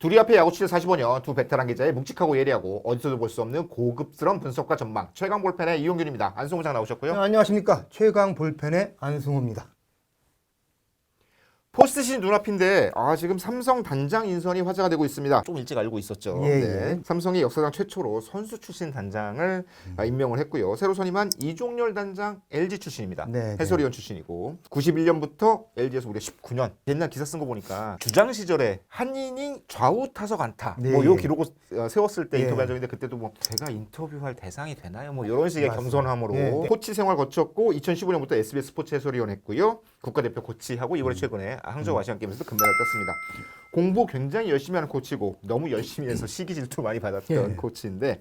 둘이 앞에 야구 취재 45년 두 베테랑 기자의 묵직하고 예리하고 어디서도 볼 수 없는 고급스러운 분석과 전망 최강 볼펜의 이용균입니다. 안승호 장 나오셨고요. 네, 안녕하십니까. 최강 볼펜의 안승호입니다. 포스트 시즌 눈앞인데 지금 삼성 단장 인선이 화제가 되고 있습니다. 좀 일찍 알고 있었죠. 예. 삼성이 역사상 최초로 선수 출신 단장을 임명을 했고요. 새로 선임한 이종열 단장 LG 출신입니다. 네, 해설위원 출신이고 91년부터 LG에서 무려 19년. 옛날 기사 쓴 거 보니까 주장 시절에 한 이닝 좌우 타석 안타 네. 뭐 요 기록을 세웠을 때 예. 인터뷰한 적인데 그때도 뭐 제가 인터뷰할 대상이 되나요? 뭐 이런 식의 맞습니다. 겸손함으로 예. 코치 생활 거쳤고 2015년부터 SBS 스포츠 해설위원 했고요. 국가대표 코치하고 이번에 최근에 항저우 아시안 게임에서도 금메달 땄습니다. 공부 굉장히 열심히 하는 코치고 너무 열심히 해서 시기 질투 많이 받았던 예. 코치인데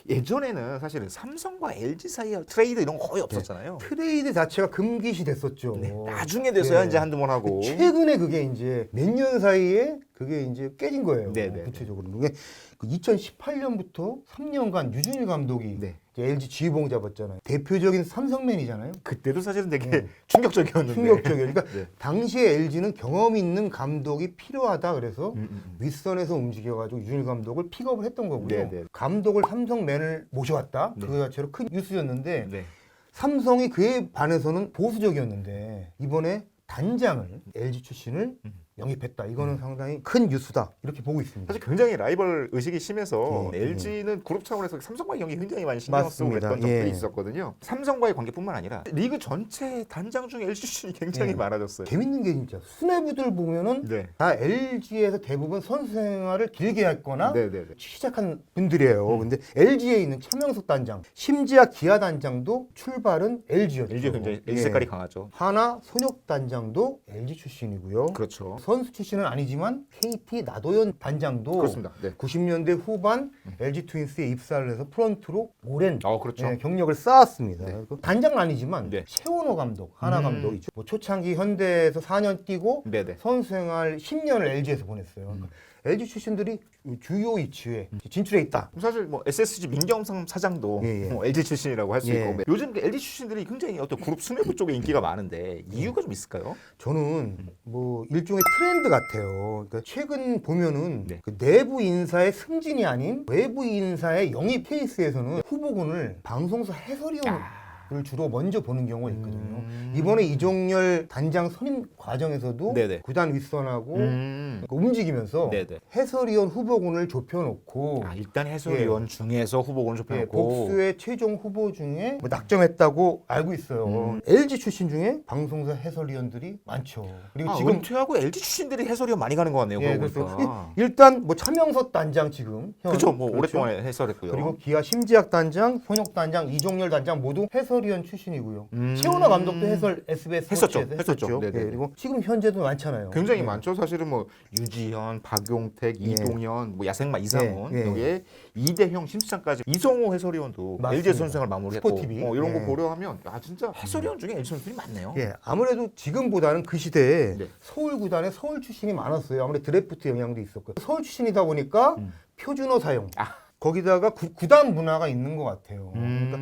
예전에는 사실은 삼성과 LG 사이에 트레이드 이런 거 거의 없었잖아요. 트레이드 자체가 금기시 됐었죠. 나중에 돼서야 예. 이제 한두 번 하고 최근에 그게 이제 몇 년 사이에 그게 이제 깨진 거예요. 네네. 구체적으로. 그게 2018년부터 3년간 유준일 감독이 네. 이제 LG 지휘봉 잡았잖아요. 대표적인 삼성맨이잖아요. 그때도 사실은 되게 네. 충격적이었는데 충격적이에요. 그러니까 네. 당시에 LG는 경험 있는 감독이 필요하다 그래서 윗선에서 움직여가지고 유준일 감독을 픽업을 했던 거고요. 네네. 감독을 삼성맨을 모셔왔다. 네. 그거 자체로 큰 뉴스였는데 네. 삼성이 그에 반해서는 보수적이었는데 이번에 단장을 LG 출신을 영입했다. 이거는 상당히 큰 뉴스다. 이렇게 보고 있습니다. 사실 굉장히 라이벌 의식이 심해서 예, LG는 그룹 차원에서 삼성과의 경기 굉장히 많이 신경 쓰고 맞습니다. 그랬던 적들이 예. 있었거든요. 삼성과의 관계뿐만 아니라 리그 전체 단장 중에 LG 출신이 굉장히 예. 많아졌어요. 재밌는 게 진짜 수뇌부들 보면은 네. 다 LG에서 대부분 선수 생활을 길게 했거나 네네네. 시작한 분들이에요. 근데 LG에 있는 차명석 단장, 심지어 기아 단장도 출발은 LG였죠. LG 굉장히 LG 색깔이 강하죠. 하나 손혁 단장도 LG 출신이고요. 그렇죠. 선수 출신은 아니지만 KT 나도현 단장도 그렇습니다. 네. 90년대 후반 LG 트윈스에 입사를 해서 프런트로 오랜 그렇죠. 경력을 쌓았습니다. 네. 그 단장은 아니지만 네. 최원호 감독, 하나 감독 있죠. 뭐 초창기 현대에서 4년 뛰고 네네. 선수 생활 10년을 LG에서 보냈어요. 그러니까 LG 출신들이 주요 위치에 진출해 있다. 사실 뭐 SSG 민경삼 사장도 예, 예. 뭐 LG 출신이라고 할 수 예. 있고 요즘 그 LG 출신들이 굉장히 어떤 그룹 수뇌부 쪽에 인기가 많은데 이유가 좀 있을까요? 저는 뭐 일종의 트렌드 같아요. 그러니까 최근 보면은 네. 그 내부 인사의 승진이 아닌 외부 인사의 영입 케이스에서는 후보군을 방송사 해설위원을 주로 먼저 보는 경우가 있거든요. 이번에 이종열 단장 선임 과정에서도 네네. 구단 윗선하고 움직이면서 네네. 해설위원 후보군을 좁혀놓고 일단 해설위원 중에서 후보군을 좁혀놓고 복수의 최종 후보 중에 뭐 낙점했다고 알고 있어요. LG 출신 중에 방송사 해설위원들이 많죠. 그리고 지금 은퇴하고 LG 출신들이 해설위원 많이 가는 것 같네요. 예, 그러고 그래서 보니까. 일단 뭐 차명석 단장 지금 그렇죠. 뭐 그렇죠. 오랫동안 해설했고요. 그리고 기아 심지학 단장, 손혁 단장, 이종열 단장 모두 해설위원 출신이고요. 최원호 감독도 해설 SBS 했었죠. 스포츠에서 했었죠. 예, 네네. 그리고 지금 현재도 많잖아요. 굉장히 예. 많죠. 사실은 뭐 유지현, 박용택, 예. 이동현, 뭐 야생마 이상훈 예, 예. 여기에 이대형 심수장까지 이성호 해설위원도 맞습니다. LG 선수생활 마무리했고 스포티비. 이런 거 예. 고려하면 진짜 해설위원 중에 LG 선수들이 많네요. 예, 아무래도 지금보다는 그 시대에 네. 서울 구단에 서울 출신이 많았어요. 아무래도 드래프트 영향도 있었고 서울 출신이다 보니까 표준어 사용. 거기다가 구단 문화가 있는 것 같아요. 그러니까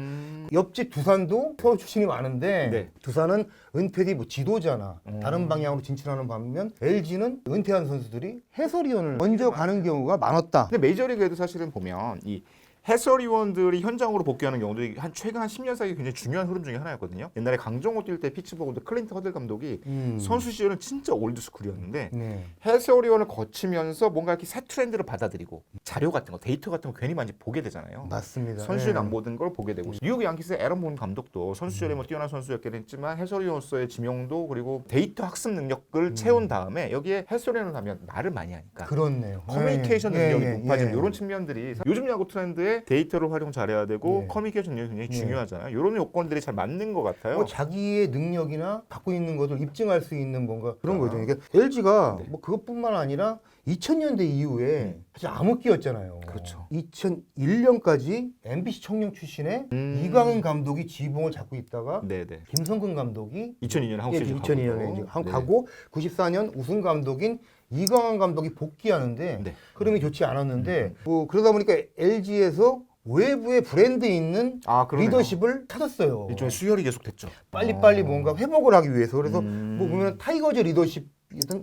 옆집 두산도 서울 출신이 많은데 네. 두산은 은퇴 뒤 뭐 지도자나 다른 방향으로 진출하는 반면 LG는 은퇴한 선수들이 해설위원을 먼저 가는 경우가 많았다. 근데 메이저리그에도 사실은 보면 이 해설위원들이 현장으로 복귀하는 경우도 최근 한 10년 사이에 굉장히 중요한 흐름 중에 하나였거든요. 옛날에 강정호 뛸 때 피츠버그도 클린트 허들 감독이 선수 시절은 진짜 올드스쿨이었는데 네. 해설위원을 거치면서 뭔가 이렇게 새 트렌드를 받아들이고 자료 같은 거, 데이터 같은 거 괜히 많이 보게 되잖아요. 맞습니다. 선수 시절에 예. 안 보던 걸 보게 되고 뉴욕 양키스의 에런 본 감독도 선수 시절에 뭐 뛰어난 선수였긴 했지만 해설위원으로서의 지명도 그리고 데이터 학습 능력을 채운 다음에 여기에 해설위원을 하면 말을 많이 하니까 그렇네요. 커뮤니케이션 예, 능력이 예, 높아지는 예. 이런 측면들이 요즘 야구 트렌드에 데이터를 활용 잘해야 되고 예. 커뮤니케이션 능력이 굉장히 예. 중요하잖아요. 이런 요건들이 잘 맞는 것 같아요. 뭐 자기의 능력이나 갖고 있는 것을 입증할 수 있는 뭔가 그런 거죠. 그러니까 LG가 뭐 그것뿐만 아니라 2000년대 이후에 사실 암흑기였잖아요. 그렇죠. 2001년까지 MBC 청룡 출신의 이광은 감독이 지휘봉을 잡고 있다가 네네. 김성근 감독이 2002년에 한국 시리즈 2002년에 이제 네. 가고 94년 우승 감독인 이광은 감독이 복귀하는데 네. 흐름이 좋지 않았는데 뭐 그러다 보니까 LG에서 외부의 브랜드 있는 그러네요. 리더십을 찾았어요. 일종의 수혈이 계속됐죠. 빨리빨리 뭔가 회복을 하기 위해서. 그래서 뭐 보면 타이거즈 리더십이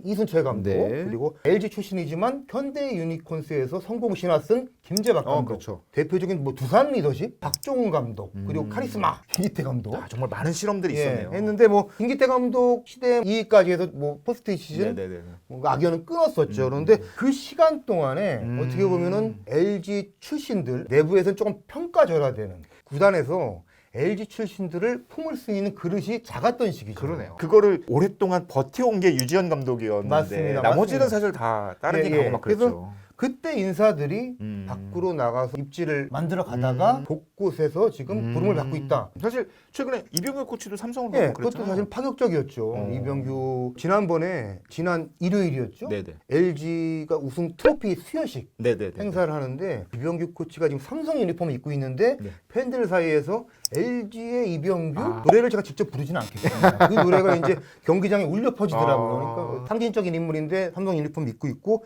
이순철 감독 네. 그리고 LG 출신이지만 현대 유니콘스에서 성공 신화 쓴 김재박 감독 그렇죠. 대표적인 뭐 두산 리더십 박종훈 감독 그리고 카리스마 김기태 감독 정말 많은 실험들이 있었네요. 했는데 뭐 김기태 감독 시대 2위까지 해서 뭐 포스트 시즌 네네네. 뭔가 악연은 끊었었죠. 그런데 그 시간 동안에 어떻게 보면은 LG 출신들 내부에서는 조금 평가절하되는 구단에서 LG 출신들을 품을 수 있는 그릇이 작았던 시기죠. 그러네요. 그거를 오랫동안 버텨온 게 유지현 감독이었는데 맞습니다. 나머지는 맞습니다. 사실 다 다른 팀 예, 가고 막 그래서 그랬죠. 그때 인사들이 밖으로 나가서 입지를 만들어 가다가 곳곳에서 지금 부름을 받고 있다. 사실 최근에 이병규 코치도 삼성으로 예, 가고 그것도 그랬잖아요. 사실 파격적이었죠. 이병규 지난 일요일이었죠. 네네. LG가 우승 트로피 수여식 네네네. 행사를 하는데 이병규 코치가 지금 삼성 유니폼을 입고 있는데 네. 팬들 사이에서 LG의 이병규 노래를 제가 직접 부르지는 않겠습니다. 그 노래가 이제 경기장에 울려 퍼지더라고요. 그러니까 상징적인 인물인데 삼성 유니폼 입고 있고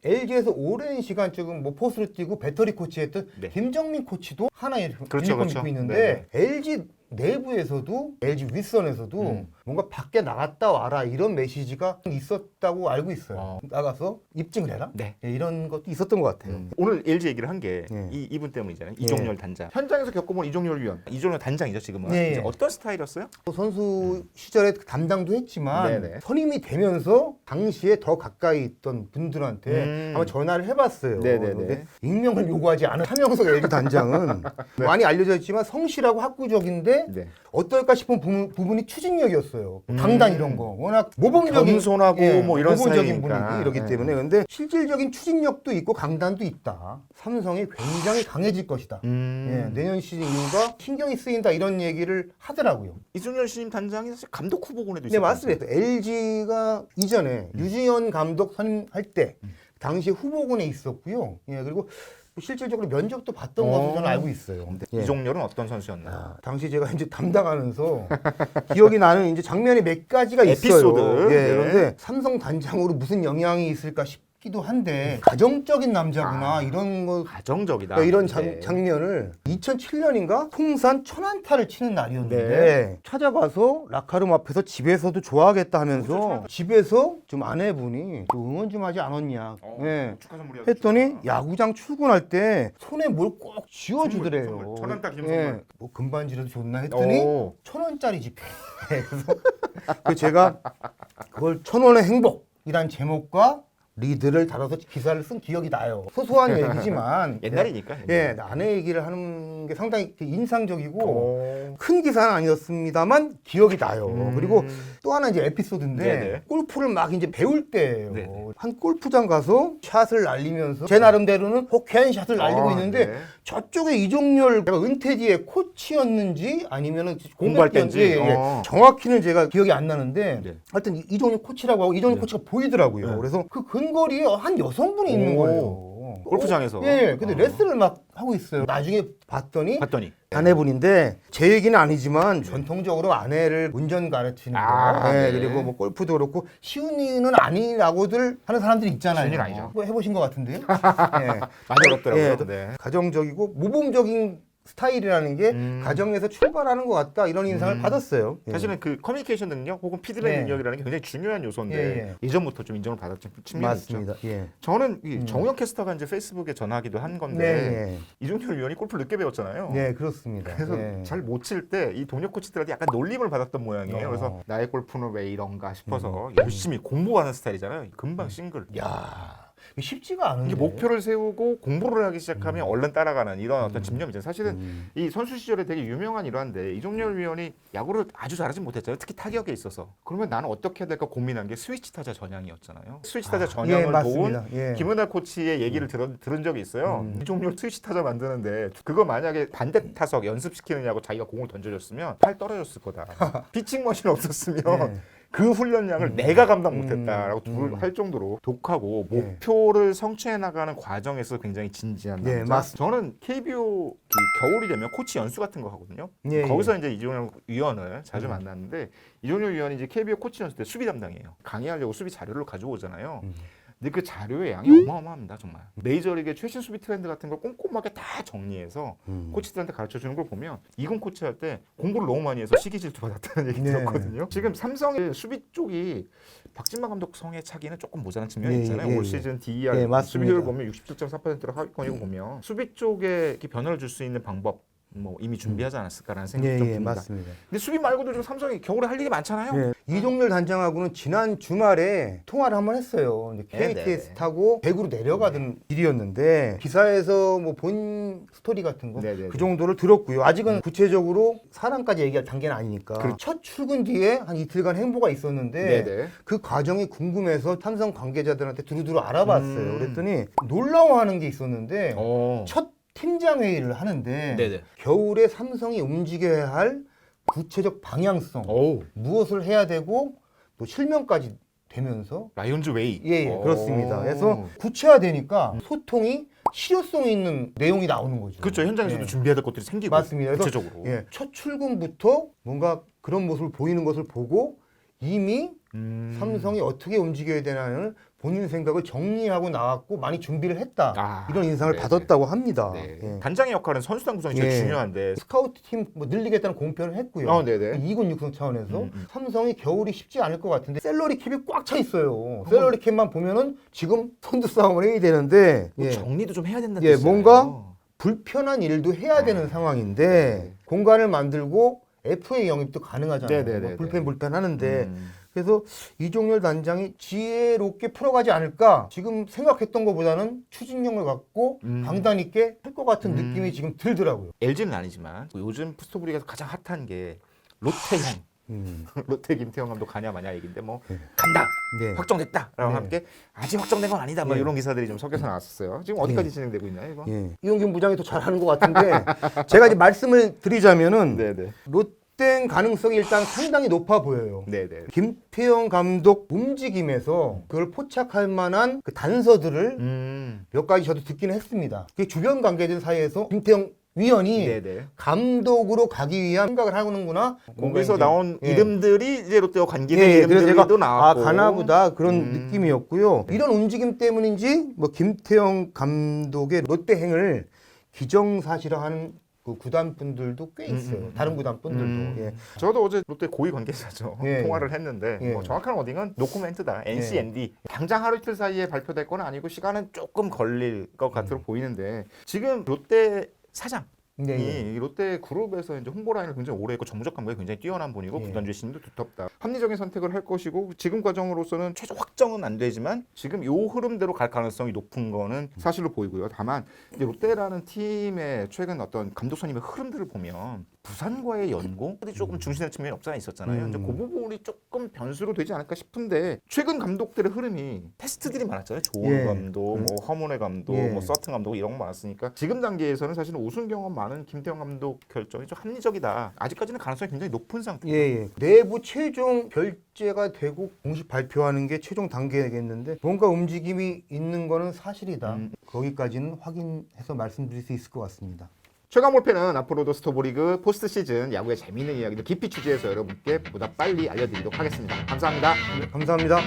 LG에서 오랜 시간 지금 뭐 포수를 뛰고 배터리 코치했던 네. 김정민 코치도 하나의 그렇죠, 유니폼 그렇죠. 입고 있는데 LG 내부에서도 LG 윗선에서도 뭔가 밖에 나갔다 와라 이런 메시지가 있었다고 알고 있어요. 나가서 입증을 해라. 네. 예, 이런 것도 있었던 것 같아요. 오늘 LG 얘기를 한 게 예. 이분 때문이잖아요. 이종열 단장. 현장에서 겪어본 이종열 위원. 이종열 단장이죠 지금은. 예, 예. 이제 어떤 스타일이었어요? 선수 시절에 담당도 했지만 네네. 선임이 되면서 당시에 더 가까이 있던 분들한테 아마 전화를 해봤어요. 네네네. 근데 익명을 요구하지 않은 한명석 LG 단장은 많이 알려져 있지만 성실하고 학구적인데 네. 어떨까 싶은 부분이 추진력이었어요. 강단 이런 거 워낙 모범적인 겸손하고 뭐 이런 모범적인 스타일이니까. 분위기 이러기 네. 때문에 근데 실질적인 추진력도 있고 강단도 있다. 삼성이 굉장히 강해질 것이다. 예, 내년 시즌 이후가 신경이 쓰인다 이런 얘기를 하더라고요. 이종열 신임 단장이 사실 감독 후보군에도 네, 있었죠. 맞습니다. LG가 이전에 유지현 감독 선임할 때 당시 후보군에 있었고요. 예, 그리고 실질적으로 면접도 봤던 것으로 저는 알고 있어요. 예. 이종열은 어떤 선수였나요? 당시 제가 이제 담당하면서 기억이 나는 이제 장면이 몇 가지가 있어요. 에피소드. 예, 네. 그런데 삼성 단장으로 무슨 영향이 있을까 싶기도 한데 가정적인 남자구나 이런 거 가정적이다. 그러니까 이런 네. 장면을 2007년인가 통산 1000안타를 치는 날이었는데 네. 찾아가서 라카룸 앞에서 집에서도 좋아하겠다 하면서 집에서 좀 아내분이 또 응원 좀 하지 않았냐 예. 축하 선물이었죠. 했더니 야구장 출근할 때 손에 뭘 꼭 쥐어주더래요. 선물. 1000안타 기념선물. 뭐 금반지라도 줬나 했더니 오. 1000원짜리 지폐. 그래서 그 제가 그걸 1000원의 행복이란 제목과 리드를 달아서 기사를 쓴 기억이 나요. 소소한 얘기지만 옛날이니까. 예, 아내 얘기를 하는 게 상당히 인상적이고 오. 큰 기사는 아니었습니다만 기억이 나요. 그리고 또 하나 이제 에피소드인데 네네. 골프를 막 이제 배울 때예요. 네네. 한 골프장 가서 샷을 날리면서 제 나름대로는 호쾌한 샷을 날리고 있는데 네. 저쪽에 이종열 내가 은퇴 뒤에 코치였는지 아니면은 공부할 때인지? 예, 예. 정확히는 제가 기억이 안 나는데 네. 하여튼 이종열 코치라고 하고 이종열 코치가 보이더라고요. 그래서 그 근거리에 한 여성분이 있는 오. 거예요. 골프장에서? 예, 근데 레슨을 막 하고 있어요. 나중에 봤더니 봤더니 아내분인데 제 얘기는 아니지만 전통적으로 아내를 운전 가르치는 거, 아, 예, 네. 그리고 뭐 골프도 그렇고 쉬운 일은 아니라고들 하는 사람들이 있잖아요. 쉬운 일 아니죠. 뭐 해보신 것 같은데요. 예. 많이 어렵더라고요. 예, 네. 가정적이고 모범적인 스타일이라는 게 가정에서 출발하는 것 같다 이런 인상을 받았어요. 예. 사실은 그 커뮤니케이션 능력 혹은 피드백 네. 능력이라는 게 굉장히 중요한 요소인데 예, 예전부터 좀 인정을 받았던 측면이 있죠. 맞습니다. 예. 저는 이 정우영 캐스터가 이제 페이스북에 전화하기도 한 건데 네, 이종열 위원이 골프를 늦게 배웠잖아요. 네, 그렇습니다. 그래서 예. 잘 못 칠 때 이 동료 코치들한테 약간 놀림을 받았던 모양이에요. 그래서 나의 골프는 왜 이런가 싶어서 열심히 공부하는 스타일이잖아요. 금방 싱글. 야, 쉽지가 않은데. 이게 목표를 세우고 공부를 하기 시작하면 얼른 따라가는 이런 어떤 집념이죠. 사실은 이 선수 시절에 되게 유명한 일화인데 이종열 위원이 야구를 아주 잘하지 못했잖아요. 특히 타격에 있어서. 그러면 나는 어떻게 해야 될까 고민한 게 스위치 타자 전향이었잖아요. 스위치 타자 전향을 도운 맞습니다. 예. 김은하 코치의 얘기를 들은 적이 있어요. 이종열 스위치 타자 만드는데 그거 만약에 반대 타석 연습시키느냐고 자기가 공을 던져줬으면 팔 떨어졌을 거다. 피칭 머신 없었으면 예. 그 훈련량을 내가 감당 못했다라고 할 정도로 독하고 예. 목표를 성취해 나가는 과정에서 굉장히 진지한 예, 남자. 맞습니다. 저는 KBO 겨울이 되면 코치 연수 같은 거 하거든요. 예, 거기서 이제 이종열 위원을 자주 만났는데 이종열 위원이 이제 KBO 코치 연수 때 수비 담당이에요. 강의하려고 수비 자료를 가져오잖아요. 근데 그 자료의 양이 어마어마합니다, 정말. 메이저리그의 최신 수비 트렌드 같은 걸 꼼꼼하게 다 정리해서 코치들한테 가르쳐주는 걸 보면 이군 코치할 때 공부를 너무 많이 해서 시기 질투 받았다는 얘기 네. 들었거든요. 지금 삼성의 수비 쪽이 박진만 감독 성에 차기는 조금 모자란 측면이 예, 있잖아요. 예, 올 예. 시즌 DER 예, 맞습니다. 수비율 보면 67.4%로 하위권이고 보면 수비 쪽에 이렇게 변화를 줄 수 있는 방법 뭐 이미 준비하지 않았을까라는 생각이 좀 예, 듭니다. 맞습니다. 근데 수비 말고도 좀 삼성이 겨울에 할 일이 많잖아요. 예. 이종렬 단장하고는 지난 주말에 통화를 한번 했어요. 이제 네, KTX 네. 타고 대구로 내려가던 길이었는데 기사에서 뭐 본 스토리 같은 거 네, 네, 그 네. 정도를 들었고요. 아직은 구체적으로 사람까지 얘기할 단계는 아니니까. 그렇죠. 첫 출근 뒤에 한 이틀간 행보가 있었는데 네네. 그 과정이 궁금해서 삼성 관계자들한테 두루두루 알아봤어요. 그랬더니 놀라워하는 게 있었는데 어. 첫 팀장 회의를 하는데 네네. 겨울에 삼성이 움직여야 할 구체적 방향성, 오. 무엇을 해야 되고 또 실명까지 되면서 라이온즈 웨이. 예, 오. 그렇습니다. 그래서 구체화되니까 소통이 실효성 있는 내용이 나오는 거죠. 그렇죠. 현장에서도 예. 준비해야 될 것들이 생기고 맞습니다. 그래서 구체적으로. 예, 첫 출근부터 뭔가 그런 모습을 보이는 것을 보고 이미 삼성이 어떻게 움직여야 되나는 본인 생각을 정리하고 나왔고 많이 준비를 했다. 아, 이런 인상을 네네. 받았다고 합니다. 네. 예. 단장의 역할은 선수단 구성이 제일 예. 중요한데. 스카우트 팀 뭐 늘리겠다는 공표를 했고요. 어, 네네. 2군 육성 차원에서 음. 삼성이 겨울이 쉽지 않을 것 같은데 샐러리 캡이 꽉 차 있어요. 샐러리 캡만 보면은 지금 선두 싸움을 해야 되는데 뭐 예. 정리도 좀 해야 된다는 예, 뜻이에요. 뭔가 불편한 일도 해야 되는 상황인데 네. 공간을 만들고 FA 영입도 가능하잖아요. 네네네네. 뭐 불편하는데 음. 그래서 이종렬 단장이 지혜롭게 풀어가지 않을까 지금 생각했던 것보다는 추진력을 갖고 강단 있게 할 것 같은 느낌이 지금 들더라고요. LG는 아니지만 요즘 푸스토브리그에서 가장 핫한 게 롯데형. 롯데 김태형 감독 가냐 마냐 얘기인데 뭐 간다 네. 확정됐다라고 네. 함께 아직 확정된 건 아니다 뭐 네. 이런 기사들이 좀 섞여서 나왔었어요. 지금 어디까지 진행되고 있나요 이거? 예. 이용균 부장이 더 잘하는 것 같은데 제가 이제 말씀을 드리자면은 네네. 롯데 가능성이 일단 상당히 높아 보여요. 네네. 김태형 감독 움직임에서 그걸 포착할 만한 그 단서들을 몇 가지 저도 듣기는 했습니다. 그 주변 관계들 사이에서 김태형 위원이 네네. 감독으로 가기 위한 생각을 하는구나. 뭔가 거기서 이제, 나온 예. 이름들이 이제 롯데와 관계된 예, 그래서 이름들도 제가 나왔고 가나보다 그런 느낌이었고요. 이런 움직임 때문인지 뭐 김태형 감독의 롯데행을 기정사실화하는 그 구단 분들도 꽤 있어요. 다른 구단 분들도. 예. 저도 어제 롯데 고위 관계자죠. 예. 통화를 했는데 예. 뭐 정확한 워딩은 노코멘트다. NCND. 당장 하루 이틀 사이에 발표될 건 아니고 시간은 조금 걸릴 것 같아 보이는데 지금 롯데 사장 네, 예. 이 롯데 그룹에서 이제 홍보 라인을 굉장히 오래 했고 정적 감각이 굉장히 뛰어난 분이고 예. 구단주의 신도 두텁다. 합리적인 선택을 할 것이고 지금 과정으로서는 최종 확정은 안 되지만 지금 요 흐름대로 갈 가능성이 높은 거는 사실로 보이고요. 다만 이제 롯데라는 팀의 최근 어떤 감독 선임의 흐름들을 보면 부산과의 연고들이 조금 중시되는 측면이 없지 않아 있었잖아요. 이제 그 부분이 조금 변수로 되지 않을까 싶은데 최근 감독들의 흐름이 테스트들이 많았잖아요. 조원 예. 감독, 뭐 허문회 감독, 예. 뭐 서튼 감독 이런 거 많았으니까 지금 단계에서는 사실은 우승 경험 많은 김태형 감독 결정이 좀 합리적이다. 아직까지는 가능성이 굉장히 높은 상태예요. 예, 예. 내부 최종 결제가 되고 공식 발표하는 게 최종 단계겠는데 뭔가 움직임이 있는 거는 사실이다. 거기까지는 확인해서 말씀드릴 수 있을 것 같습니다. 최강 몰패는 앞으로도 스토브리그 포스트 시즌 야구의 재미있는 이야기를 깊이 취재해서 여러분께 보다 빨리 알려드리도록 하겠습니다. 감사합니다. 감사합니다.